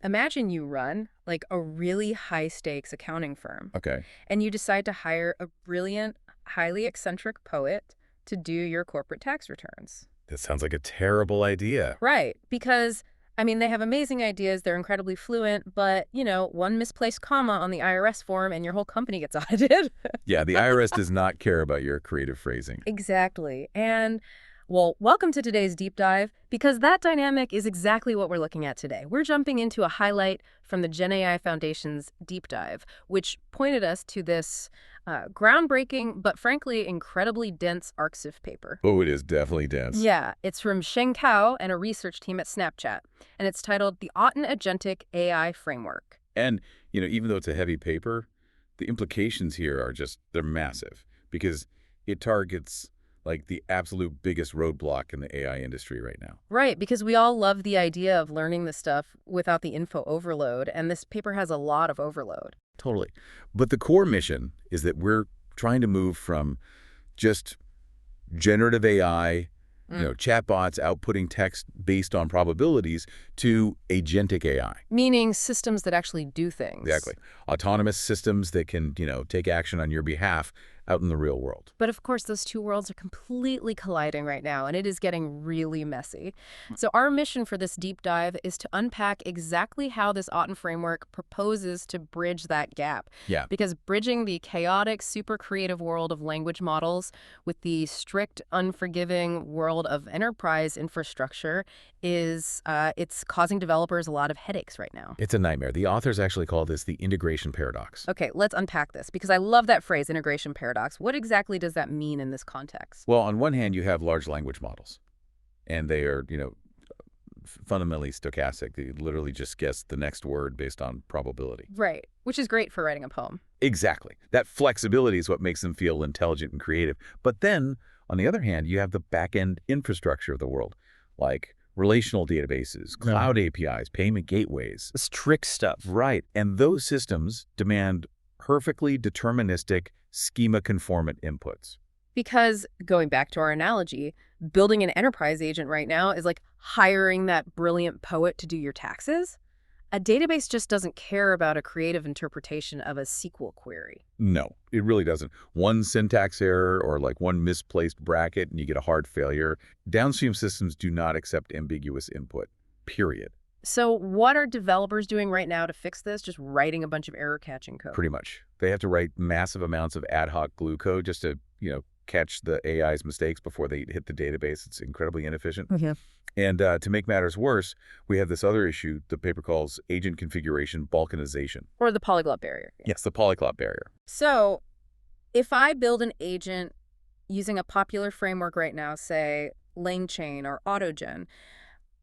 Imagine you run like a really high-stakes accounting firm, Okay. and you decide to hire a brilliant, highly eccentric poet to do your corporate tax returns. That sounds like a terrible idea. Right, because, I mean, they have amazing ideas, they're incredibly fluent, but, one misplaced comma on the IRS form and your whole company gets audited. Yeah, the IRS does not care about your creative phrasing. Exactly. And, well, welcome to today's deep dive, because that dynamic is exactly what we're looking at today. We're jumping into a highlight from the Gen AI Foundation's deep dive, which pointed us to this groundbreaking, but frankly, incredibly dense ArcSIF paper. Oh, it is definitely dense. Yeah, it's from Sheng Cao and a research team at Snapchat, and it's titled the Auton Agentic AI Framework. And, even though it's a heavy paper, the implications here are they're massive because it targets like the absolute biggest roadblock in the AI industry right now. Right, because we all love the idea of learning this stuff without the info overload, and this paper has a lot of overload. Totally. But the core mission is that we're trying to move from just generative AI, chatbots outputting text based on probabilities to agentic AI. Meaning systems that actually do things. Exactly. Autonomous systems that can, take action on your behalf out in the real world. But of course, those two worlds are completely colliding right now, and it is getting really messy. So our mission for this deep dive is to unpack exactly how this Auton framework proposes to bridge that gap. Yeah. Because bridging the chaotic, super creative world of language models with the strict, unforgiving world of enterprise infrastructure is it's causing developers a lot of headaches right now. It's a nightmare. The authors actually call this the integration paradox. Okay, let's unpack this, because I love that phrase, integration paradox. What exactly does that mean in this context? Well, on one hand, you have large language models, and they are, fundamentally stochastic. They literally just guess the next word based on probability. Right, which is great for writing a poem. Exactly. That flexibility is what makes them feel intelligent and creative. But then, on the other hand, you have the backend infrastructure of the world, like relational databases, cloud APIs, payment gateways. It's trick stuff. Right. And those systems demand perfectly deterministic schema-conformant inputs. Because, going back to our analogy, building an enterprise agent right now is like hiring that brilliant poet to do your taxes. A database just doesn't care about a creative interpretation of a SQL query. No, it really doesn't. One syntax error or like one misplaced bracket and you get a hard failure. Downstream systems do not accept ambiguous input, period. So what are developers doing right now to fix this? Just writing a bunch of error-catching code? Pretty much. They have to write massive amounts of ad hoc glue code just to, catch the AI's mistakes before they hit the database. It's incredibly inefficient. Mm-hmm. And to make matters worse, we have this other issue the paper calls agent configuration balkanization. Or the polyglot barrier. Yes, the polyglot barrier. So if I build an agent using a popular framework right now, say LangChain or AutoGen,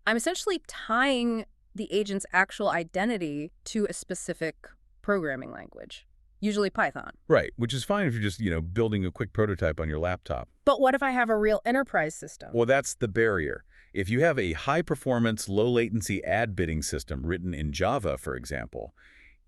I'm essentially tying the agent's actual identity to a specific programming language, usually Python. Right, which is fine if you're just, building a quick prototype on your laptop. But what if I have a real enterprise system? Well, that's the barrier. If you have a high-performance, low-latency ad bidding system written in Java, for example,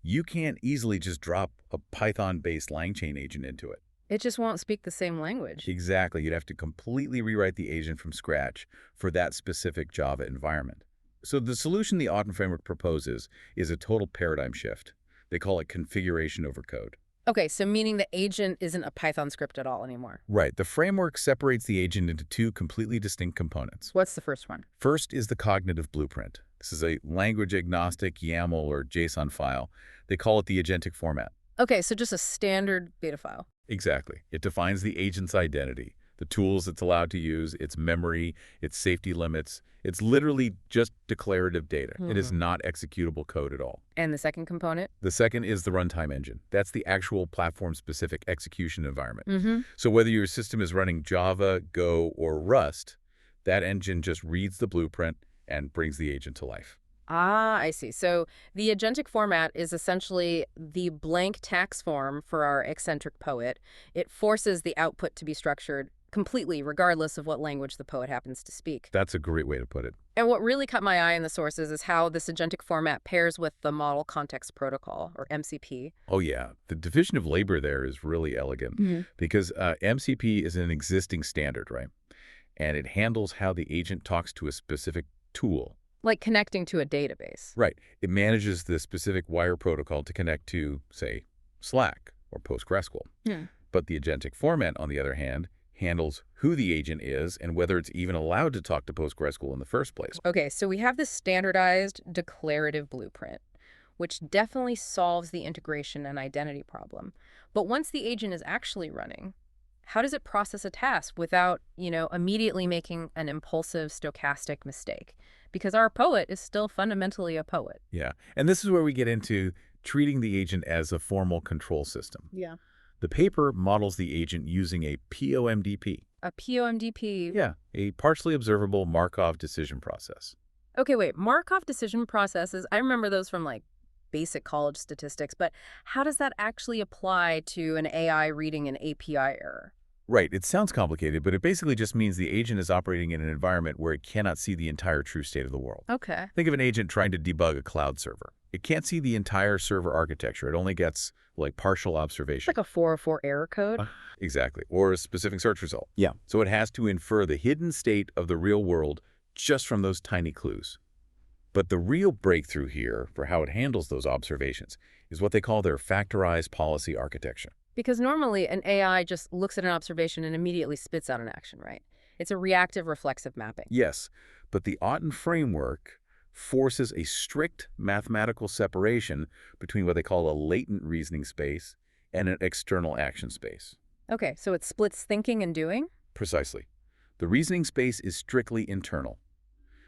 you can't easily just drop a Python-based LangChain agent into it. It just won't speak the same language. Exactly. You'd have to completely rewrite the agent from scratch for that specific Java environment. So the solution the Auton framework proposes is a total paradigm shift. They call it configuration over code. Okay, so meaning the agent isn't a Python script at all anymore. Right. The framework separates the agent into two completely distinct components. What's the first one? First is the cognitive blueprint. This is a language-agnostic YAML or JSON file. They call it the AgenticFormat. Okay, so just a standard beta file. Exactly. It defines the agent's identity, the tools it's allowed to use, its memory, its safety limits. It's literally just declarative data. It is not executable code at all. And the second component? The second is the Runtime Engine. That's the actual platform-specific execution environment. So whether your system is running Java, Go, or Rust, that engine just reads the blueprint and brings the agent to life. Ah, I see. So the agentic format is essentially the blank tax form for our eccentric poet. It forces the output to be structured completely, regardless of what language the poet happens to speak. That's a great way to put it. And what really caught my eye in the sources is how this agentic format pairs with the Model Context Protocol, or MCP. Oh, yeah. The division of labor there is really elegant because MCP is an existing standard, right? And it handles how the agent talks to a specific tool, Like connecting to a database. Right. It manages the specific wire protocol to connect to, say, Slack or PostgreSQL. Hmm. But the agentic format, on the other hand, handles who the agent is and whether it's even allowed to talk to PostgreSQL in the first place. Okay, so we have this standardized declarative blueprint, which definitely solves the integration and identity problem. But once the agent is actually running, how does it process a task without, immediately making an impulsive stochastic mistake? Because our poet is still fundamentally a poet. Yeah. And this is where we get into treating the agent as a formal control system. Yeah. The paper models the agent using a POMDP. A POMDP. Yeah, a partially observable Markov decision process. Okay, wait. Markov decision processes, I remember those from basic college statistics, but how does that actually apply to an AI reading an API error? Right, it sounds complicated, but it basically just means the agent is operating in an environment where it cannot see the entire true state of the world. Okay. Think of an agent trying to debug a cloud server. It can't see the entire server architecture. It only gets, partial observation. Like a 404 error code? Exactly, or a specific search result. Yeah. So it has to infer the hidden state of the real world just from those tiny clues. But the real breakthrough here for how it handles those observations is what they call their factorized policy architecture. Because normally an AI just looks at an observation and immediately spits out an action, right? It's a reactive reflexive mapping. Yes, but the Auton framework forces a strict mathematical separation between what they call a latent reasoning space and an external action space. Okay, so it splits thinking and doing? Precisely. The reasoning space is strictly internal.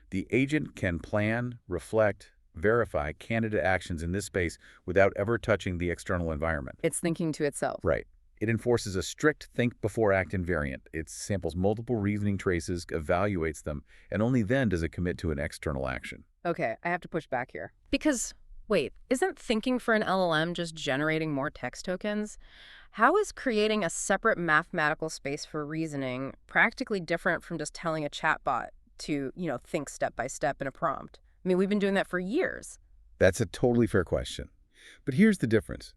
The agent can plan, reflect, verify candidate actions in this space without ever touching the external environment. It's thinking to itself. Right. It enforces a strict think-before-act invariant. It samples multiple reasoning traces, evaluates them, and only then does it commit to an external action. Okay, I have to push back here. Because, wait, isn't thinking for an LLM just generating more text tokens? How is creating a separate mathematical space for reasoning practically different from just telling a chatbot to, think step by step in a prompt? I mean, we've been doing that for years. That's a totally fair question. But here's the difference.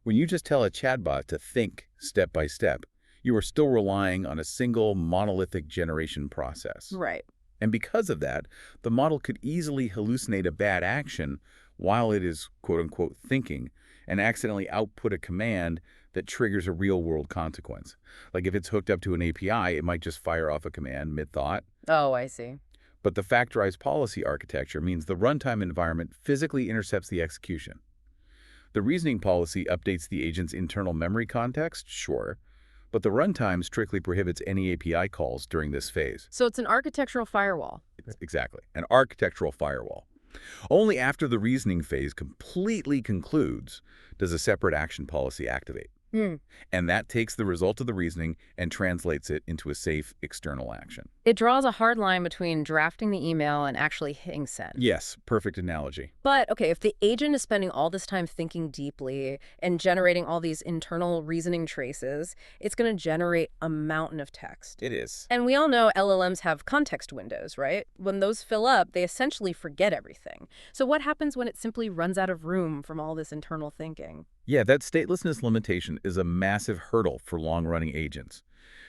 When you just tell a chatbot to think step by step, you are still relying on a single monolithic generation process. Right. And because of that, the model could easily hallucinate a bad action while it is quote-unquote thinking and accidentally output a command that triggers a real-world consequence. Like if it's hooked up to an API, it might just fire off a command mid-thought. Oh, I see. But the factorized policy architecture means the runtime environment physically intercepts the execution. The reasoning policy updates the agent's internal memory context, sure, but the runtime strictly prohibits any API calls during this phase. So it's an architectural firewall. Exactly, an architectural firewall. Only after the reasoning phase completely concludes does a separate action policy activate. And that takes the result of the reasoning and translates it into a safe external action. It draws a hard line between drafting the email and actually hitting send. Yes, perfect analogy. But, okay, if the agent is spending all this time thinking deeply and generating all these internal reasoning traces, it's going to generate a mountain of text. It is. And we all know LLMs have context windows, right? When those fill up, they essentially forget everything. So what happens when it simply runs out of room from all this internal thinking? Yeah, that statelessness limitation is a massive hurdle for long-running agents.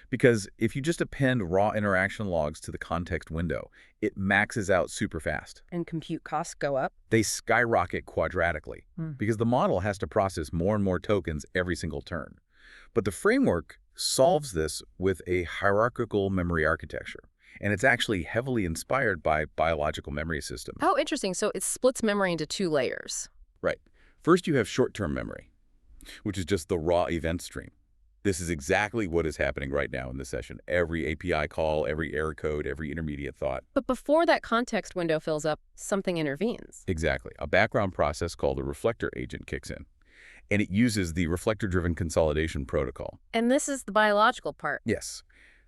Because if you just append raw interaction logs to the context window, it maxes out super fast. And compute costs go up? They skyrocket quadratically because the model has to process more and more tokens every single turn. But the framework solves this with a hierarchical memory architecture. And it's actually heavily inspired by biological memory systems. Oh, interesting. So it splits memory into two layers. Right. First, you have short-term memory, which is just the raw event stream. This is exactly what is happening right now in this session. Every API call, every error code, every intermediate thought. But before that context window fills up, something intervenes. Exactly. A background process called a reflector agent kicks in, and it uses the reflector-driven consolidation protocol. And this is the biological part. Yes.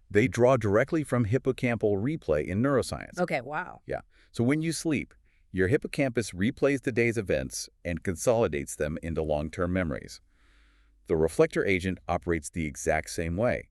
They draw directly from hippocampal replay in neuroscience. Okay, wow. Yeah. So when you sleep, your hippocampus replays the day's events and consolidates them into long-term memories. The reflector agent operates the exact same way.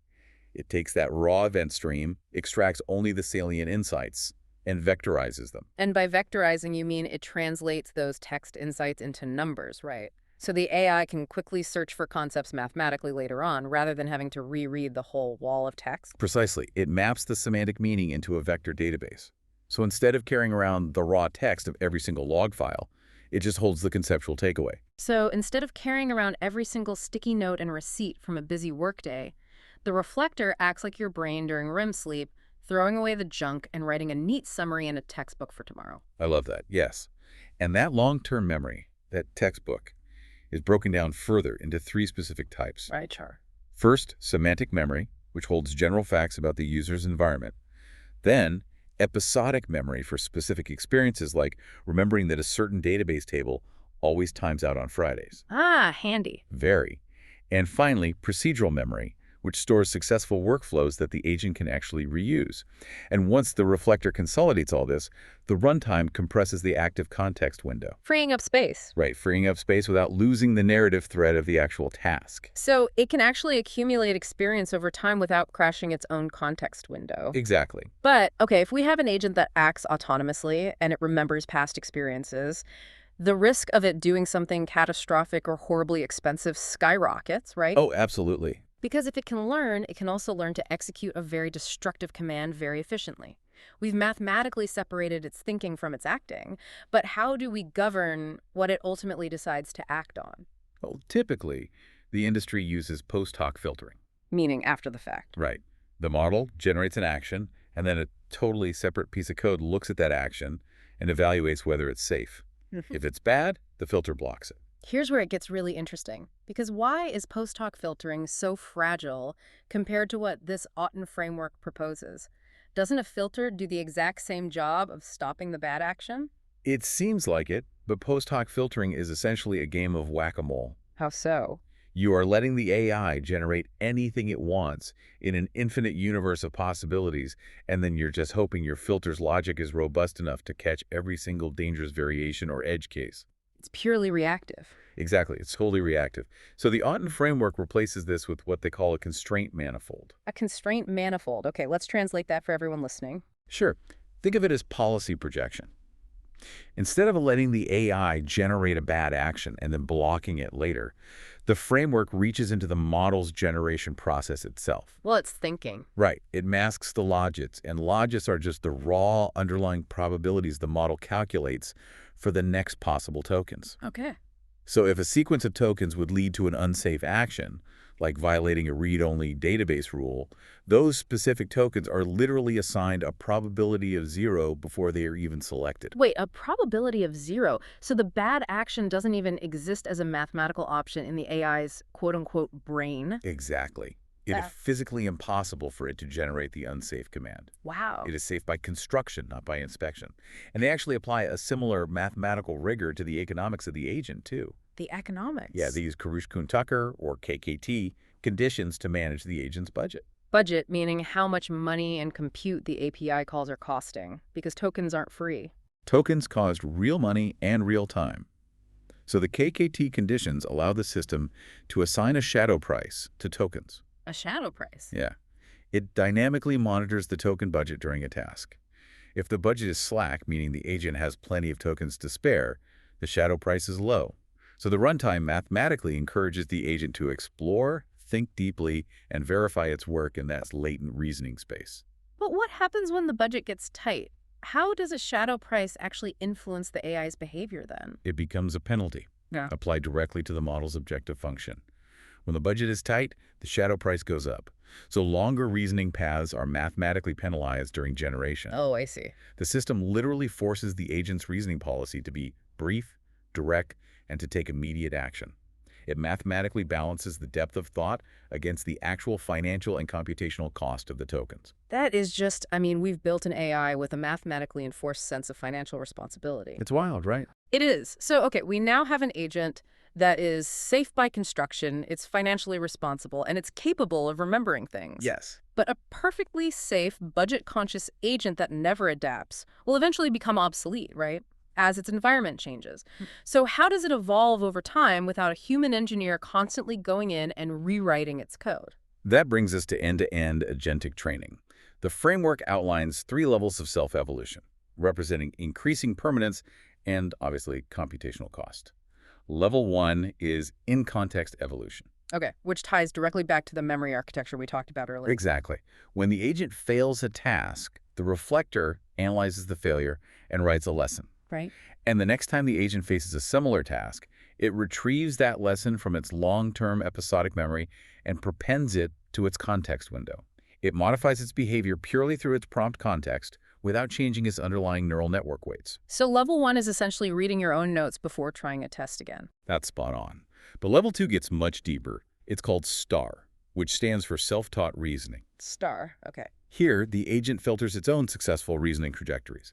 It takes that raw event stream, extracts only the salient insights, and vectorizes them. And by vectorizing, you mean it translates those text insights into numbers, right? So the AI can quickly search for concepts mathematically later on, rather than having to reread the whole wall of text? Precisely. It maps the semantic meaning into a vector database. So instead of carrying around the raw text of every single log file, it just holds the conceptual takeaway. So instead of carrying around every single sticky note and receipt from a busy workday, the reflector acts like your brain during REM sleep, throwing away the junk and writing a neat summary in a textbook for tomorrow. I love that, yes. And that long-term memory, that textbook, is broken down further into 3 specific types. Right, Char. First, semantic memory, which holds general facts about the user's environment. Then, episodic memory for specific experiences like remembering that a certain database table always times out on Fridays. Ah, handy. Very. And finally, procedural memory, which stores successful workflows that the agent can actually reuse. And once the reflector consolidates all this, the runtime compresses the active context window. Freeing up space. Right, freeing up space without losing the narrative thread of the actual task. So it can actually accumulate experience over time without crashing its own context window. Exactly. But, okay, if we have an agent that acts autonomously and it remembers past experiences, the risk of it doing something catastrophic or horribly expensive skyrockets, right? Oh, absolutely. Because if it can learn, it can also learn to execute a very destructive command very efficiently. We've mathematically separated its thinking from its acting, but how do we govern what it ultimately decides to act on? Well, typically, the industry uses post hoc filtering. Meaning after the fact. Right. The model generates an action, and then a totally separate piece of code looks at that action and evaluates whether it's safe. If it's bad, the filter blocks it. Here's where it gets really interesting, because why is post hoc filtering so fragile compared to what this Auton framework proposes? Doesn't a filter do the exact same job of stopping the bad action? It seems like it, but post hoc filtering is essentially a game of whack-a-mole. How so? You are letting the AI generate anything it wants in an infinite universe of possibilities, and then you're just hoping your filter's logic is robust enough to catch every single dangerous variation or edge case. It's purely reactive. Exactly, it's totally reactive. So the Auton framework replaces this with what they call a constraint manifold. A constraint manifold. Okay, let's translate that for everyone listening. Sure, think of it as policy projection. Instead of letting the AI generate a bad action and then blocking it later, the framework reaches into the model's generation process itself. Well, it's thinking. Right. It masks the logits, and logits are just the raw underlying probabilities the model calculates for the next possible tokens. Okay. So if a sequence of tokens would lead to an unsafe action, like violating a read-only database rule, those specific tokens are literally assigned a probability of 0 before they are even selected. Wait, a probability of 0. So the bad action doesn't even exist as a mathematical option in the AI's quote-unquote brain? Exactly. It is That- physically impossible for it to generate the unsafe command. Wow. It is safe by construction, not by inspection. And they actually apply a similar mathematical rigor to the economics of the agent, too. The economics. Yeah, they use Karush-Kuhn-Tucker, or KKT, conditions to manage the agent's budget. Budget, meaning how much money and compute the API calls are costing, because tokens aren't free. Tokens cost real money and real time. So the KKT conditions allow the system to assign a shadow price to tokens. A shadow price. Yeah. It dynamically monitors the token budget during a task. If the budget is slack, meaning the agent has plenty of tokens to spare, the shadow price is low. So the runtime mathematically encourages the agent to explore, think deeply, and verify its work in that latent reasoning space. But what happens when the budget gets tight? How does a shadow price actually influence the AI's behavior then? It becomes a penalty, applied directly to the model's objective function. When the budget is tight, the shadow price goes up. So longer reasoning paths are mathematically penalized during generation. Oh, I see. The system literally forces the agent's reasoning policy to be brief, direct, and to take immediate action. It mathematically balances the depth of thought against the actual financial and computational cost of the tokens. That is just, we've built an AI with a mathematically enforced sense of financial responsibility. It's wild, right? It is. So, okay, we now have an agent that is safe by construction, it's financially responsible, and it's capable of remembering things. Yes. But a perfectly safe, budget-conscious agent that never adapts will eventually become obsolete, right? As its environment changes. So how does it evolve over time without a human engineer constantly going in and rewriting its code? That brings us to end-to-end agentic training. The framework outlines 3 levels of self-evolution, representing increasing permanence and, obviously, computational cost. Level 1 is in-context evolution. Okay, which ties directly back to the memory architecture we talked about earlier. Exactly. When the agent fails a task, The reflector analyzes the failure and writes a lesson. Right. And the next time the agent faces a similar task, it retrieves that lesson from its long-term episodic memory and prepends it to its context window. It modifies its behavior purely through its prompt context without changing its underlying neural network weights. So level 1 is essentially reading your own notes before trying a test again. That's spot on. But level 2 gets much deeper. It's called STAR, which stands for self-taught reasoning. STAR, okay. Here, the agent filters its own successful reasoning trajectories.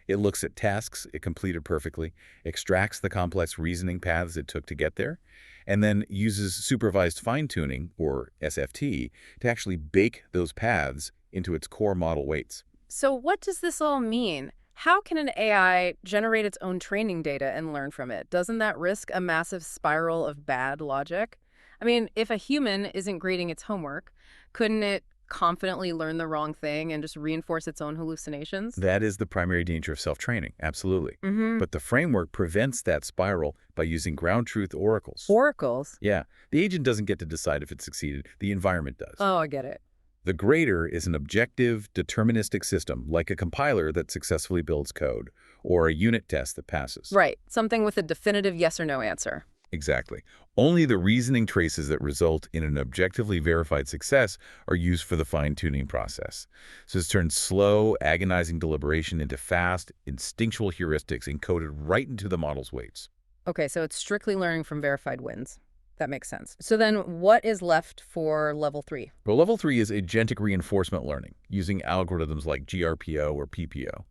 It looks at tasks it completed perfectly, extracts the complex reasoning paths it took to get there, and then uses supervised fine-tuning, or SFT, to actually bake those paths into its core model weights. So what does this all mean? How can an AI generate its own training data and learn from it? Doesn't that risk a massive spiral of bad logic? I mean, if a human isn't grading its homework, couldn't it confidently learn the wrong thing and just reinforce its own hallucinations? That is the primary danger of self-training, absolutely. Mm-hmm. But the framework prevents that spiral by using ground truth oracles. Oracles? Yeah, the agent doesn't get to decide if it succeeded. The environment does. Oh, I get it. The grader is an objective, deterministic system, like a compiler that successfully builds code, or a unit test that passes. Right. Something with a definitive yes or no answer. Exactly. Only the reasoning traces that result in an objectively verified success are used for the fine-tuning process. So this turns slow, agonizing deliberation into fast, instinctual heuristics encoded right into the model's weights. Okay, so it's strictly learning from verified wins. That makes sense. So then what is left for level 3? Well, level 3 is agentic reinforcement learning, using algorithms like GRPO or PPO.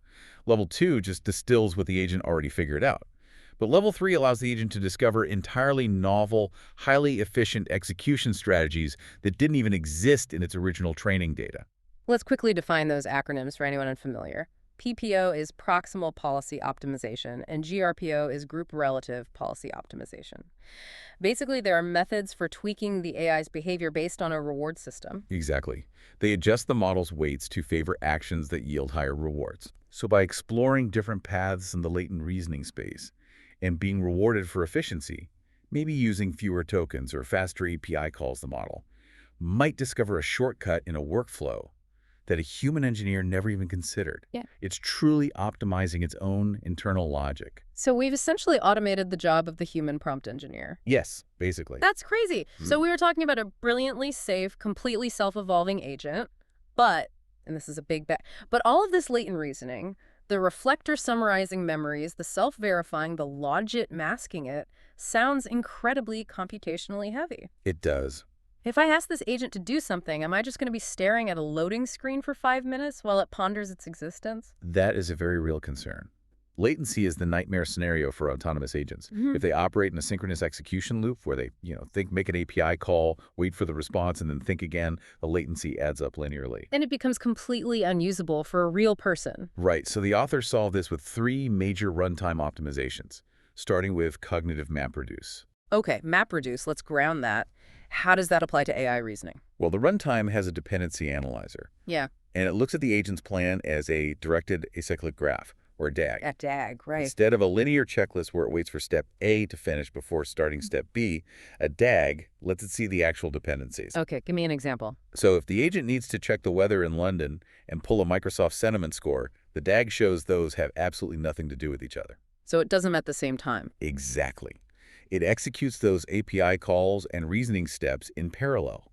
Level 2 just distills what the agent already figured out. But level 3 allows the agent to discover entirely novel, highly efficient execution strategies that didn't even exist in its original training data. Let's quickly define those acronyms for anyone unfamiliar. PPO is proximal policy optimization, and GRPO is group relative policy optimization. Basically, there are methods for tweaking the AI's behavior based on a reward system. Exactly. They adjust the model's weights to favor actions that yield higher rewards. So by exploring different paths in the latent reasoning space and being rewarded for efficiency, maybe using fewer tokens or faster API calls the model, might discover a shortcut in a workflow that a human engineer never even considered. Yeah. It's truly optimizing its own internal logic. So we've essentially automated the job of the human prompt engineer. Yes, basically. That's crazy. So we were talking about a brilliantly safe, completely self-evolving agent, but, and this is a big bet, but all of this latent reasoning, the reflector summarizing memories, the self-verifying, the logit masking it, sounds incredibly computationally heavy. It does. If I ask this agent to do something, am I just going to be staring at a loading screen for 5 minutes while it ponders its existence? That is a very real concern. Latency is the nightmare scenario for autonomous agents. If they operate in a synchronous execution loop where they, make an API call, wait for the response, and then think again, the latency adds up linearly. And it becomes completely unusable for a real person. Right, so the authors solved this with 3 major runtime optimizations, starting with cognitive MapReduce. Okay, MapReduce, let's ground that. How does that apply to AI reasoning? Well, the runtime has a dependency analyzer. Yeah. And it looks at the agent's plan as a directed acyclic graph, or a DAG. A DAG, right. Instead of a linear checklist where it waits for step A to finish before starting step B, a DAG lets it see the actual dependencies. Okay, give me an example. So if the agent needs to check the weather in London and pull a Microsoft sentiment score, the DAG shows those have absolutely nothing to do with each other. So it does them at the same time. Exactly. It executes those API calls and reasoning steps in parallel.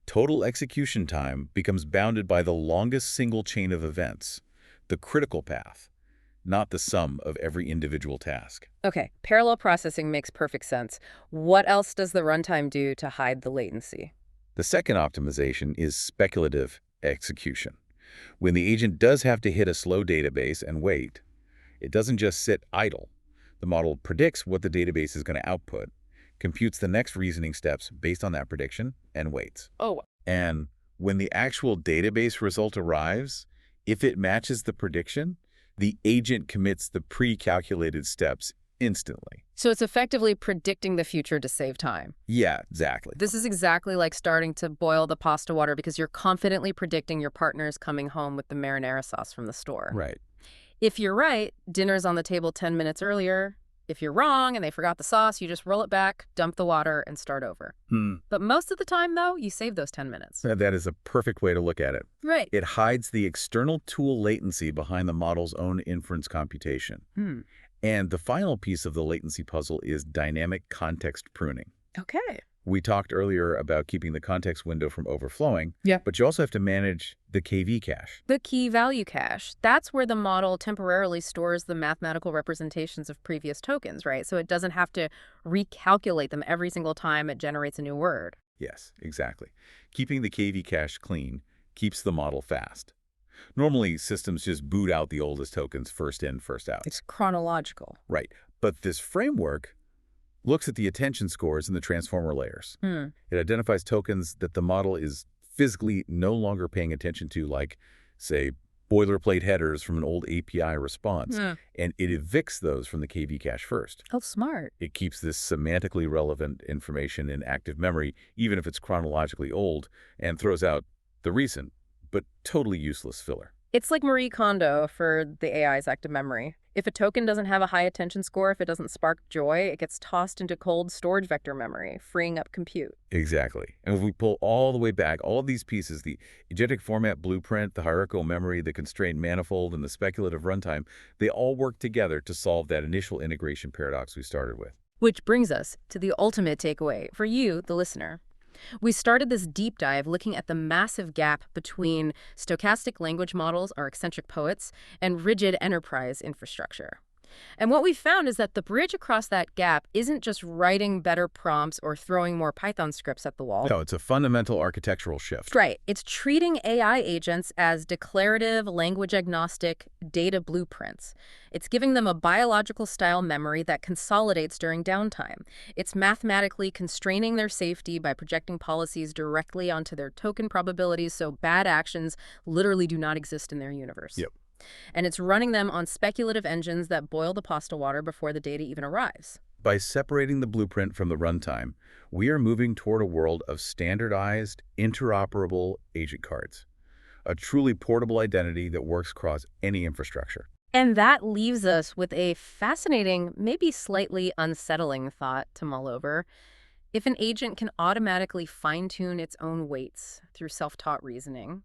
Total execution time becomes bounded by the longest single chain of events, the critical path, not the sum of every individual task. Okay, parallel processing makes perfect sense. What else does the runtime do to hide the latency? The second optimization is speculative execution. When the agent does have to hit a slow database and wait, it doesn't just sit idle. The model predicts what the database is going to output, computes the next reasoning steps based on that prediction, and waits. Oh. And when the actual database result arrives, if it matches the prediction, the agent commits the pre-calculated steps instantly. So it's effectively predicting the future to save time. Yeah, exactly. This is exactly like starting to boil the pasta water because you're confidently predicting your partner's coming home with the marinara sauce from the store. Right. If you're right, dinner's on the table 10 minutes earlier, If you're wrong and they forgot the sauce, you just roll it back, dump the water, and start over. But most of the time, though, you save those 10 minutes. That is a perfect way to look at it. Right. It hides the external tool latency behind the model's own inference computation. And the final piece of the latency puzzle is dynamic context pruning. Okay. We talked earlier about keeping the context window from overflowing, Yeah. but you also have to manage the KV cache. The key value cache. That's where the model temporarily stores the mathematical representations of previous tokens, right? So it doesn't have to recalculate them every single time it generates a new word. Yes, exactly. Keeping the KV cache clean keeps the model fast. Normally, systems just boot out the oldest tokens first in, first out. It's chronological. Right. But this framework looks at the attention scores in the transformer layers. It identifies tokens that the model is physically no longer paying attention to, like, say, boilerplate headers from an old API response, and it evicts those from the KV cache first. Oh, smart. It keeps this semantically relevant information in active memory, even if it's chronologically old, and throws out the recent, but totally useless filler. It's like Marie Kondo for the AI's active memory. If a token doesn't have a high attention score, if it doesn't spark joy, it gets tossed into cold storage vector memory, freeing up compute. Exactly. And if we pull all the way back, all of these pieces, the AgenticFormat blueprint, the hierarchical memory, the constraint manifold, and the speculative runtime, they all work together to solve that initial integration paradox we started with. Which brings us to the ultimate takeaway for you, the listener. We started this deep dive looking at the massive gap between stochastic language models, our eccentric poets, and rigid enterprise infrastructure. And what we found is that the bridge across that gap isn't just writing better prompts or throwing more Python scripts at the wall. No, it's a fundamental architectural shift. Right. It's treating AI agents as declarative, language-agnostic data blueprints. It's giving them a biological-style memory that consolidates during downtime. It's mathematically constraining their safety by projecting policies directly onto their token probabilities so bad actions literally do not exist in their universe. Yep. And it's running them on speculative engines that boil the pasta water before the data even arrives. By separating the blueprint from the runtime, we are moving toward a world of standardized, interoperable agent cards, a truly portable identity that works across any infrastructure. And that leaves us with a fascinating, maybe slightly unsettling thought to mull over. If an agent can automatically fine-tune its own weights through self-taught reasoning,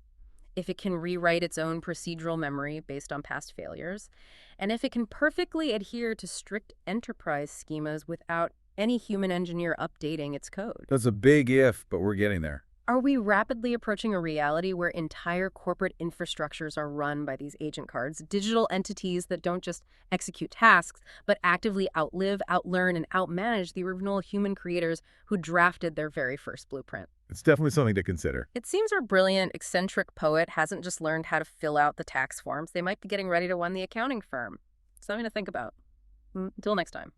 if it can rewrite its own procedural memory based on past failures, and if it can perfectly adhere to strict enterprise schemas without any human engineer updating its code. That's a big if, but we're getting there. Are we rapidly approaching a reality where entire corporate infrastructures are run by these agent cards, digital entities that don't just execute tasks, but actively outlive, outlearn, and outmanage the original human creators who drafted their very first blueprint? It's definitely something to consider. It seems our brilliant, eccentric poet hasn't just learned how to fill out the tax forms. They might be getting ready to run the accounting firm. Something to think about. Until next time.